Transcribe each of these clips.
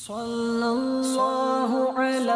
صلی اللہ علی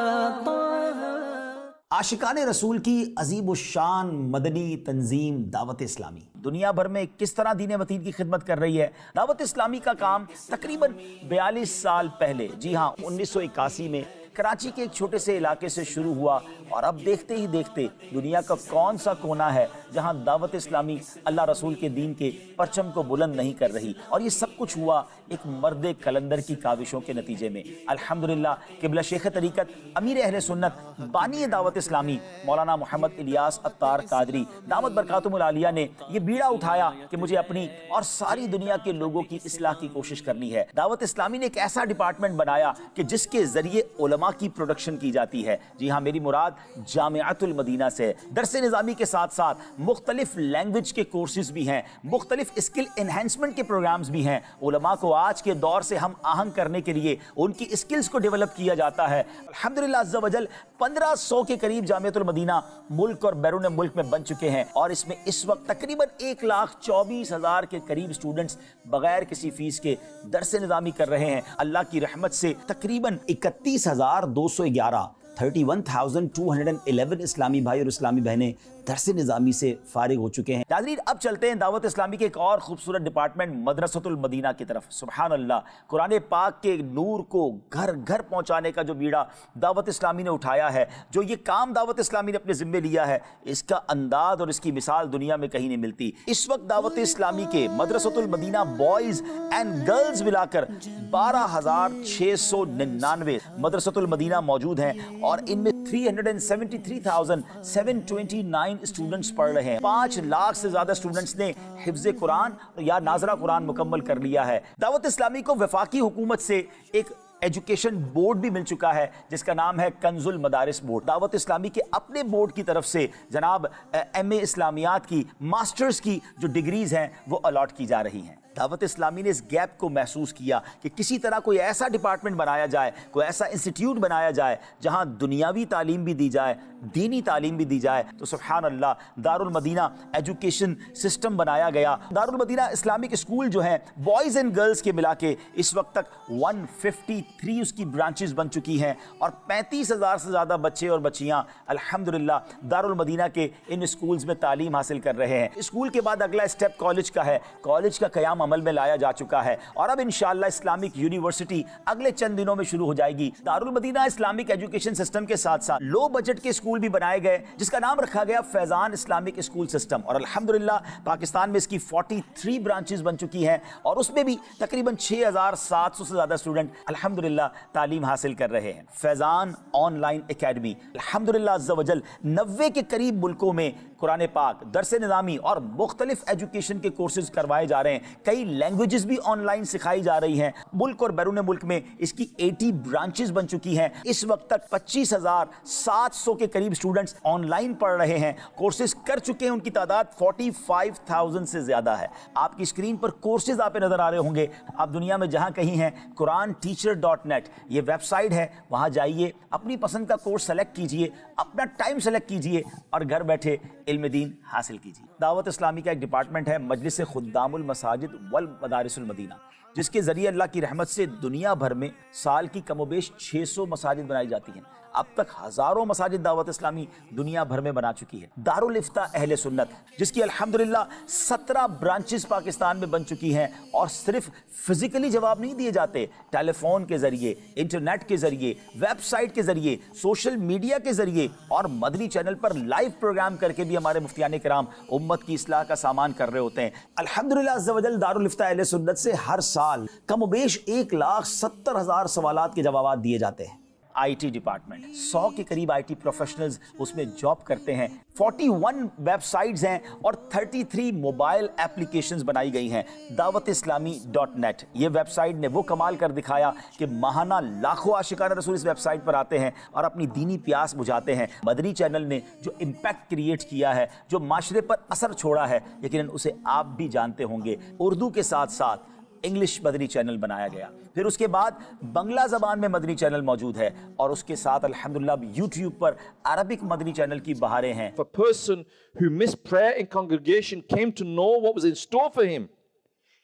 عاشقان رسول کی عظیم الشان مدنی تنظیم دعوت اسلامی دنیا بھر میں کس طرح دین متین کی خدمت کر رہی ہے۔ دعوت اسلامی کا کام تقریباً 42 سال پہلے، جی ہاں 1981 میں کراچی کے ایک چھوٹے سے علاقے سے شروع ہوا، اور اب دیکھتے ہی دیکھتے دنیا کا کون سا کونا ہے جہاں دعوت اسلامی اللہ رسول کے دین کے پرچم کو بلند نہیں کر رہی۔ اور یہ سب کچھ ہوا ایک مرد کلندر کی کاوشوں کے نتیجے میں۔ الحمدللہ قبلہ شیخ طریقت امیر اہل سنت بانی دعوت اسلامی مولانا محمد الیاس عطار قادری دامت برکاتہم العالیہ نے یہ بیڑا اٹھایا کہ مجھے اپنی اور ساری دنیا کے لوگوں کی اصلاح کی کوشش کرنی ہے۔ دعوت اسلامی نے ایک ایسا ڈپارٹمنٹ بنایا کہ جس کے ذریعے علماء کی پروڈکشن کی جاتی ہے۔ جی ہاں، میری مراد جامعۃ المدینہ سے۔ درس نظامی کے ساتھ ساتھ مختلف لینگویج کے کورسز بھی ہیں، مختلف اسکل انہینسمنٹ کے پروگرامز بھی ہیں۔ علماء کو آج کے دور سے ہم آہنگ کرنے کے لیے ان کی اسکلز کو ڈیولپ کیا جاتا ہے۔ الحمدللہ عز و جل 1500 کے قریب جامعۃ المدینہ ملک اور بیرون ملک میں بن چکے ہیں، اور اس میں اس وقت تقریباً 1,24,000 کے قریب اسٹوڈنٹس بغیر کسی فیس کے درس نظامی کر رہے ہیں۔ اللہ کی رحمت سے تقریباً 31,211 31,211 اسلامی بھائی اور اسلامی بہنیں درس نظامی سے فارغ ہو چکے ہیں۔ ناظرین، اب چلتے ہیں دعوت اسلامی کے ایک اور خوبصورت ڈپارٹمنٹ مدرسۃ المدینہ کی طرف۔ سبحان اللہ، قرآن پاک کے نور کو گھر گھر پہنچانے کا جو بیڑا دعوت اسلامی نے اٹھایا ہے، جو یہ کام دعوت اسلامی نے اپنے ذمے لیا ہے، اس کا انداز اور اس کی مثال دنیا میں کہیں نہیں ملتی۔ اس وقت دعوت اسلامی کے مدرسۃ المدینہ بوائز اینڈ گرلز ملا کر 12,699 مدرسۃ المدینہ موجود ہیں، اور ان میں 373,729 اسٹوڈنٹس پڑھ رہے ہیں۔ 5 لاکھ سے زیادہ اسٹوڈنٹس نے حفظ قرآن یا ناظرہ قرآن مکمل کر لیا ہے۔ دعوت اسلامی کو وفاقی حکومت سے ایک ایجوکیشن بورڈ بھی مل چکا ہے جس کا نام ہے کنز المدارس بورڈ۔ دعوت اسلامی کے اپنے بورڈ کی طرف سے جناب ایم اے اسلامیات کی، ماسٹرز کی جو ڈگریز ہیں وہ الاٹ کی جا رہی ہیں۔ دعوت اسلامی نے اس گیپ کو محسوس کیا کہ کسی طرح کوئی ایسا ڈپارٹمنٹ بنایا جائے، کوئی ایسا انسٹیٹیوٹ بنایا جائے جہاں دنیاوی تعلیم بھی دی جائے، دینی تعلیم بھی دی جائے۔ تو سبحان اللہ، دارالمدینہ ایجوکیشن سسٹم بنایا گیا۔ دارالمدینہ اسلامک اسکول جو ہیں بوائز اینڈ گرلز کے ملا کے اس وقت تک 153 اس کی برانچز بن چکی ہیں، اور 35,000 سے زیادہ بچے اور بچیاں الحمدللہ دارالمدینہ کے ان اسکولز میں تعلیم حاصل کر رہے ہیں۔ اسکول کے بعد اگلا اسٹیپ کالج کا ہے۔ کالج کا قیام عمل میں لایا جا چکا ہے، اور اب انشاءاللہ اسلامک یونیورسٹی اگلے چند دنوں میں شروع ہو جائے گی۔ دارالمدینہ اسلامک ایجوکیشن سسٹم کے ساتھ ساتھ لو بجٹ کے اسکول بھی بنائے گئے جس کا نام رکھا گیا فیضان اسلامک اسکول سسٹم، اور الحمدللہ پاکستان میں اس کی 43 برانچز بن چکی ہیں، اور اس میں بھی تقریباً 6,700 سے زیادہ اسٹوڈنٹ الحمدللہ تعلیم حاصل کر رہے ہیں۔ فیضان آن لائن اکیڈمی الحمدللہ عز و جل 90 کے قریب ملکوں میں قرآن پاک، درس نظامی اور مختلف ایجوکیشن کے کورسز کروائے جا رہے ہیں۔ کئی لینگویجز بھی آن لائن سکھائی جا رہی ہیں۔ ملک اور بیرون ملک میں اس کی 80 برانچز بن چکی ہیں۔ اس وقت تک 25,700 کے قریب اسٹوڈنٹس آن لائن پڑھ رہے ہیں، کورسز کر چکے ہیں۔ ان کی تعداد 45,000 سے زیادہ ہے۔ آپ کی اسکرین پر کورسز آپ نظر آ رہے ہوں گے۔ آپ دنیا میں جہاں کہیں ہیں، QuranTeacher.net یہ ویب سائٹ ہے، وہاں جائیے، اپنی پسند کا کورس سلیکٹ کیجئے، اپنا ٹائم سلیکٹ کیجئے، اور گھر بیٹھے علم دین حاصل کیجئے۔ دعوت اسلامی کا ایک ڈپارٹمنٹ ہے مجلس خدام المساجد والمدارس المدینہ، جس کے ذریعے اللہ کی رحمت سے دنیا بھر میں سال کی کم و بیش 600 مساجد بنائی جاتی ہیں۔ اب تک ہزاروں مساجد دعوت اسلامی دنیا بھر میں بنا چکی ہے۔ دارالافتاء اہل سنت، جس کی الحمدللہ 17 برانچز پاکستان میں بن چکی ہیں، اور صرف فزیکلی جواب نہیں دیے جاتے، ٹیلی فون کے ذریعے، انٹرنیٹ کے ذریعے، ویب سائٹ کے ذریعے، سوشل میڈیا کے ذریعے، اور مدنی چینل پر لائیو پروگرام کر کے بھی ہمارے مفتیان کرام امت کی اصلاح کا سامان کر رہے ہوتے ہیں۔ الحمدللہ عز و جل دارالافتاء اہل سنت سے ہر سال کم و بیش 1,70,000 سوالات کے جوابات دیے جاتے ہیں۔ آئی ٹی ڈپارٹمنٹ 100 کے قریب آئی ٹی پروفیشنلز اس میں جاب کرتے ہیں۔ 41 ویب سائٹس ہیں اور 33 موبائل ایپلیکیشنز بنائی گئی ہیں۔ دعوت اسلامی .net یہ ویب سائٹ نے وہ کمال کر دکھایا کہ ماہانہ لاکھوں عاشقان رسول اس ویب سائٹ پر آتے ہیں اور اپنی دینی پیاس بجھاتے ہیں۔ مدنی چینل نے جو امپیکٹ کریٹ کیا ہے، جو معاشرے پر اثر چھوڑا ہے، یقیناً اسے آپ بھی جانتے ہوں گے۔ اردو کے ساتھ ساتھ انگلش مدنی چینل بنایا گیا، پھر اس کے بعد بنگلہ زبان میں مدنی چینل موجود ہے، اور اس کے ساتھ الحمدللہ یوٹیوب پر عربک مدنی چینل کی بہاریں ہیں۔ If a person who missed prayer in congregation came to know what was in store for him,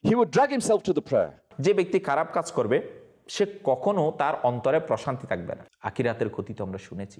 he would drag himself to the prayer. যে ব্যক্তি খারাপ কাজ করবে সে কখনো তার অন্তরে প্রশান্তি থাকবে না। আখিরাতের ক্ষতি তো আমরা শুনেছি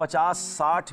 50-60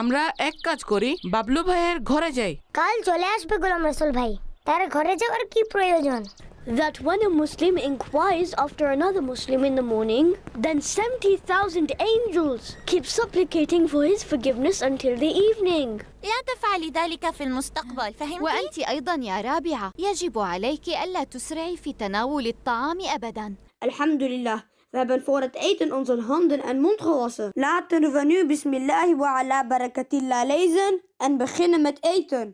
আমরা এক কাজ করি, বাবলু ভাইয়ের ঘরে যাই। কাল চলে আসবে গোলাম রসুল ভাই, তার ঘরে যাওয়ার কি প্রয়োজন? That when a Muslim inquires after another Muslim in the morning, then 70,000 angels keep supplicating for his forgiveness until the evening. لا تفعلي ذلك في المستقبل، فهمتي؟ وأنت أيضا يا رابعة يجب عليك ألا تسرعي في تناول الطعام أبدا. Alhamdulillah, we hebben voor het eten onze handen en mond gewassen. Laten we nu Bismillah wa ala barakatillah lezen en beginnen met eten.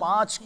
5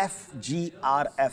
FGRF,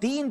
3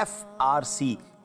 FRC,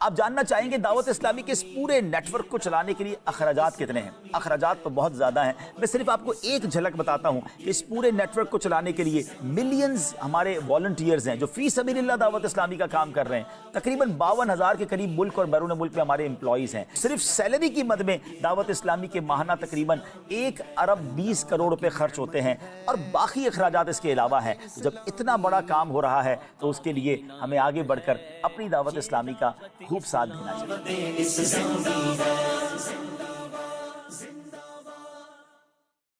آپ جاننا چاہیں گے دعوت اسلامی کے اس پورے نیٹ ورک کو چلانے کے لیے اخراجات کتنے ہیں؟ اخراجات تو بہت زیادہ ہیں. میں صرف آپ کو ایک جھلک بتاتا ہوں کہ اس پورے نیٹ ورک کو چلانے کے لیے ملینز ہمارے والنٹیئرز ہیں جو فی سبیل اللہ دعوت اسلامی کا کام کر رہے ہیں. تقریباً 52,000 کے قریب ملک اور بیرون ملک میں ہمارے امپلائیز ہیں. صرف سیلری کی مد میں دعوت اسلامی کے ماہانہ تقریباً 1 ارب 20 کروڑ روپے خرچ ہوتے ہیں اور باقی اخراجات اس کے علاوہ ہیں. جب اتنا بڑا کام ہو رہا ہے تو اس کے لیے ہمیں آگے بڑھ کر اپنی دعوت اسلامی کا خوب ساتھ دینا چاہیے.